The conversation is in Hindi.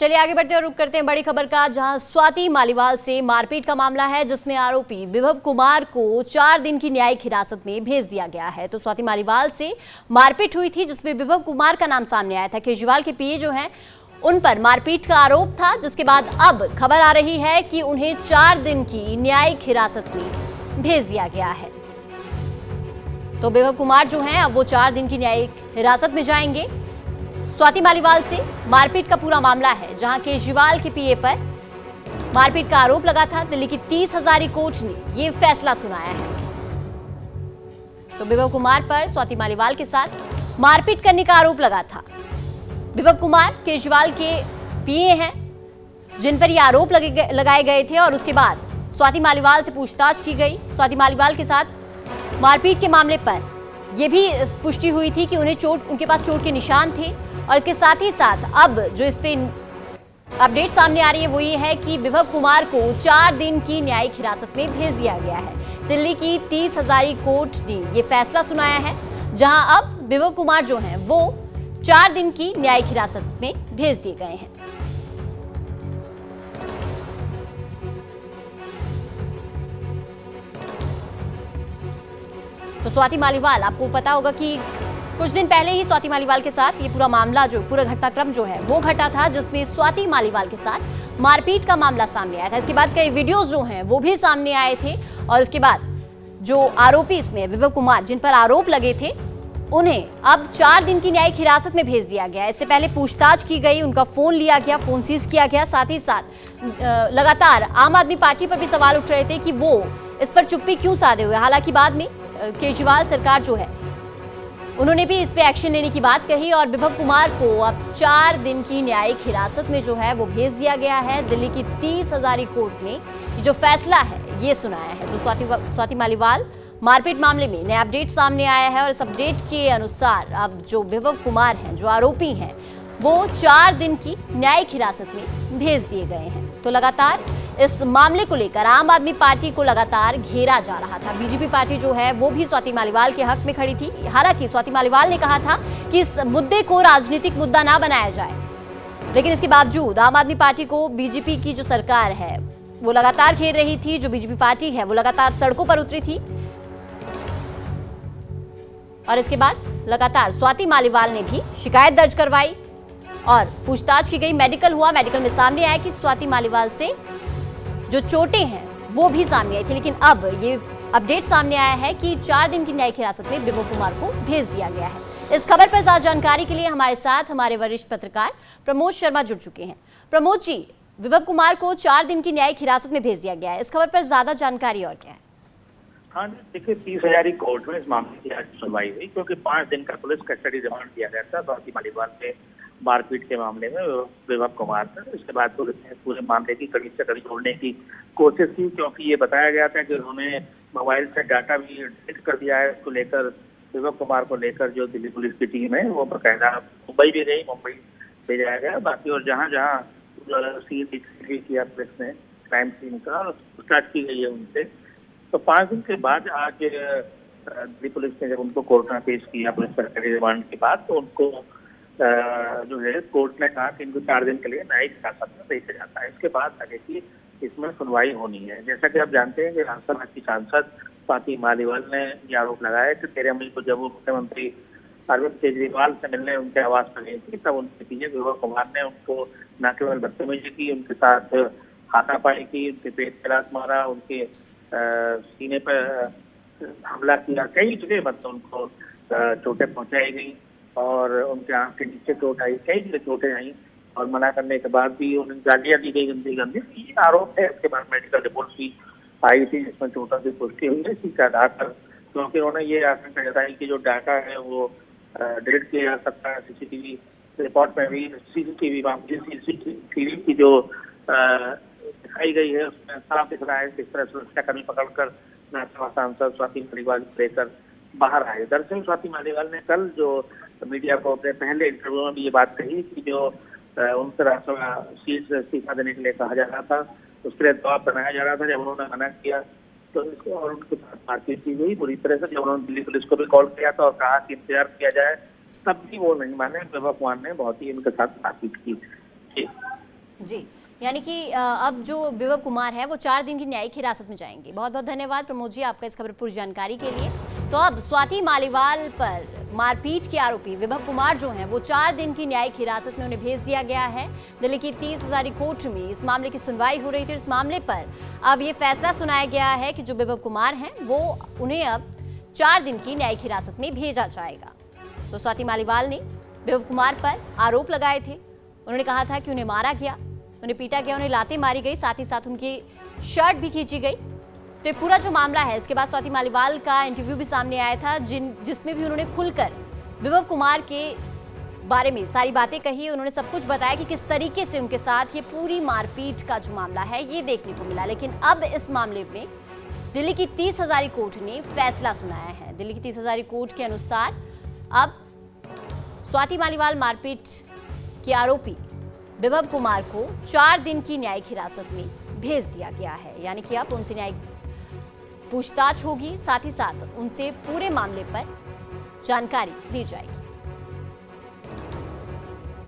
चलिए आगे बढ़ते हैं और रुक करते हैं बड़ी खबर का, जहां स्वाति मालीवाल से मारपीट का मामला है, जिसमें आरोपी विभव कुमार को 4 दिन की न्यायिक हिरासत में भेज दिया गया है। तो स्वाति मालीवाल से मारपीट हुई थी, जिसमें विभव कुमार का नाम सामने आया था। केजरीवाल के पीए जो हैं उन पर मारपीट का आरोप था, जिसके बाद अब खबर आ रही है कि उन्हें 4 दिन की न्यायिक हिरासत में भेज दिया गया है। तो विभव कुमार जो हैं अब वो 4 दिन की न्यायिक हिरासत में जाएंगे। स्वाति मालीवाल से मारपीट का पूरा मामला है, जहां केजरीवाल के पीए पर मारपीट का आरोप लगा था। दिल्ली की 30 हजारी कोर्ट ने ये फैसला सुनाया है। तो विभव कुमार पर स्वाति मालीवाल के साथ मारपीट करने का आरोप लगा था। विभव कुमार केजरीवाल के पीए हैं, जिन पर ये आरोप लगाए गए थे, और उसके बाद स्वाति मालीवाल से पूछताछ की गई। स्वाति मालीवाल के साथ मारपीट के मामले पर यह भी पुष्टि हुई थी कि उनके पास चोट के निशान थे। और इसके साथ ही साथ अब जो इस पे अपडेट सामने आ रही है वो ये है कि विभव कुमार को 4 दिन की न्यायिक हिरासत में भेज दिया गया है। दिल्ली की 30 हजारी कोर्ट ने ये फैसला सुनाया है, जहां अब विभव कुमार जो हैं वो 4 दिन की न्यायिक हिरासत में भेज दिए गए हैं। तो स्वाति मालीवाल, आपको पता होगा कि कुछ दिन पहले ही स्वाति मालीवाल के साथ ये पूरा मामला, जो पूरा घटनाक्रम जो है वो घटा था, जिसमें स्वाति मालीवाल के साथ मारपीट का मामला सामने आया था। इसके बाद कई वीडियोस जो हैं वो भी सामने आए थे, और इसके बाद जो आरोपी इसमें विभव कुमार, जिन पर आरोप लगे थे, उन्हें अब 4 दिन की न्यायिक हिरासत में भेज दिया गया। इससे पहले पूछताछ की गई, उनका फोन लिया गया, फोन सीज किया गया। साथ ही साथ लगातार आम आदमी पार्टी पर भी सवाल उठ रहे थे कि वो इस पर चुप्पी क्यों साधे हुए। हालांकि बाद में केजरीवाल सरकार जो है उन्होंने भी इस पे एक्शन लेने की बात कही, और विभव कुमार को अब 4 दिन की न्यायिक हिरासत में जो है वो भेज दिया गया है। दिल्ली की 30 हजारी कोर्ट ने जो फैसला है ये सुनाया है। तो स्वाति मालीवाल मारपीट मामले में नया अपडेट सामने आया है, और इस अपडेट के अनुसार अब जो विभव कुमार हैं, जो आरोपी हैं, वो 4 दिन की न्यायिक हिरासत में भेज दिए गए हैं। तो लगातार इस मामले को लेकर आम आदमी पार्टी को लगातार घेरा जा रहा था। बीजेपी पार्टी जो है वो भी स्वाति मालीवाल के हक में खड़ी थी। हालांकि स्वाति मालीवाल ने कहा था कि इस मुद्दे को राजनीतिक मुद्दा ना बनाया जाए, लेकिन इसके बावजूद आम आदमी पार्टी को बीजेपी की जो सरकार है वो लगातार घेर रही थी। जो बीजेपी पार्टी है वो लगातार सड़कों पर उतरी थी, और इसके बाद लगातार स्वाति मालीवाल ने भी शिकायत दर्ज करवाई और पूछताछ की गई। मेडिकल हुआ, मेडिकल में सामने आया कि स्वाति मालीवाल से जो चोटें हैं वो भी सामने आई थी। लेकिन अब ये अपडेट सामने आया है कि 4 दिन की न्यायिक हिरासत में विभव कुमार को भेज दिया गया है। इस खबर पर ज्यादा जानकारी के लिए हमारे साथ हमारे वरिष्ठ पत्रकार प्रमोद शर्मा जुड़ चुके हैं। प्रमोद जी, विभव कुमार को 4 दिन की न्यायिक हिरासत में भेज दिया गया है, इस खबर पर ज्यादा जानकारी और क्या है? हाँ, देखिए 30 हजारी कोर्ट में इस मामले की आज सुनवाई हुई, क्योंकि 5 दिन का पुलिस कस्टडी रिमांड दिया गया था स्वाति मालीवाल के मारपीट के मामले में विभव कुमार पर। इसके बाद पुलिस ने पूरे मामले की कड़ी से कड़ी जोड़ने की कोशिश की, क्योंकि ये बताया गया था कि उन्होंने मोबाइल से डाटा भी डिलीट कर दिया है। इसको लेकर विभव कुमार को लेकर जो दिल्ली पुलिस की टीम है वो बकायदा मुंबई भी गई, मुंबई भेजा गया। बाकी और जहाँ जहाँ सीन किया पुलिस ने क्राइम सीन का, पूछताछ की गई है उनसे। तो 5 दिन के बाद आज दिल्ली पुलिस ने जब उनको कोर्ट में पेश किया पुलिस कस्टडी रिमांड के बाद, तो उनको जो है कोर्ट ने कहा कि इनको 4 दिन के लिए न्यायिक हिरासत में भेजा जाता है। इसके बाद आगे की इसमें सुनवाई होनी है। जैसा कि आप जानते हैं कि राज्यसभा की सांसद स्वाति मालीवाल ने ये आरोप लगाया कि 13 मई को जब वो मुख्यमंत्री अरविंद केजरीवाल से मिलने उनके आवास पर गई थी, तब उनके पीछे विभव कुमार ने उनको न केवल बदतमीजी की, उनके साथ हाथापाई की, उनके पेट पे लात मारा, उनके सीने पर हमला किया। कई जगह मतलब उनको चोटें पहुंचाई गई, और उनके आंख के नीचे चोट आई, कई जगह चोटें आई, और मना करने के बाद भी उन्हें गालियां दी गई गंदी गंदी। ये आरोप है। इसके बाद मेडिकल रिपोर्ट भी आई थी, जिसमें चोटों की पुष्टि हुई है। इसी के आधार पर क्योंकि उन्होंने ये आशंका जताई कि जो डाटा है वो डिलीट किया जा सकता है। सीसीटीवी रिपोर्ट में भी सीसीटीवी की जो दिखाई गई है उसमें साफ दिख रहा है किस तरह सुरक्षाकर्मी पकड़कर राज्यसभा सांसद स्वाति मालीवाल को लेकर बाहर आए। दरअसल स्वाति मालीवाल ने कल जो मीडिया को अपने पहले इंटरव्यू में भी ये बात कही कि जो उनसे राज्यसभा सीट से इस्तीफा देने के लिए कहा जा रहा था, उसके लिए दबाव बनाया जा रहा था। जब उन्होंने मना किया तो इसको और उनके साथ बातचीत की गई बुरी तरह से। जब उन्होंने दिल्ली पुलिस को भी कॉल किया था और कहा कि इंतजार किया जाए, तब भी वो नहीं माने। विभव कुमार ने बहुत ही इनके साथ बातचीत की। जी, यानी कि अब जो विभव कुमार है वो 4 दिन की न्यायिक हिरासत में जाएंगे। बहुत बहुत धन्यवाद प्रमोद जी आपका इस खबर पर पूरी जानकारी के लिए। तो अब स्वाति मालीवाल पर मारपीट के आरोपी विभव कुमार जो हैं वो 4 दिन की न्यायिक हिरासत में उन्हें भेज दिया गया है। दिल्ली की 30 हजारी कोर्ट में इस मामले की सुनवाई हो रही थी। इस मामले पर अब ये फैसला सुनाया गया है कि जो विभव कुमार हैं वो उन्हें अब 4 दिन की न्यायिक हिरासत में भेजा जाएगा। तो स्वाति मालीवाल ने विभव कुमार पर आरोप लगाए थे। उन्होंने कहा था कि उन्हें मारा गया, उन्हें पीटा गया, उन्हें लातें मारी गई, साथ ही साथ उनकी शर्ट भी खींची गई। तो ये पूरा जो मामला है, इसके बाद स्वाति मालीवाल का इंटरव्यू भी सामने आया था जिसमें भी उन्होंने खुलकर विभव कुमार के बारे में सारी बातें कही। उन्होंने सब कुछ बताया कि किस तरीके से उनके साथ ये पूरी मारपीट का जो मामला है ये देखने को मिला। लेकिन अब इस मामले में दिल्ली की 30 हजारी कोर्ट ने फैसला सुनाया है। दिल्ली की 30 हजारी कोर्ट के अनुसार अब स्वाति मालीवाल मारपीट के आरोपी विभव कुमार को 4 दिन की न्यायिक हिरासत में भेज दिया गया है। यानी कि अब उनसे न्यायिक पूछताछ होगी, साथ ही साथ उनसे पूरे मामले पर जानकारी दी जाएगी।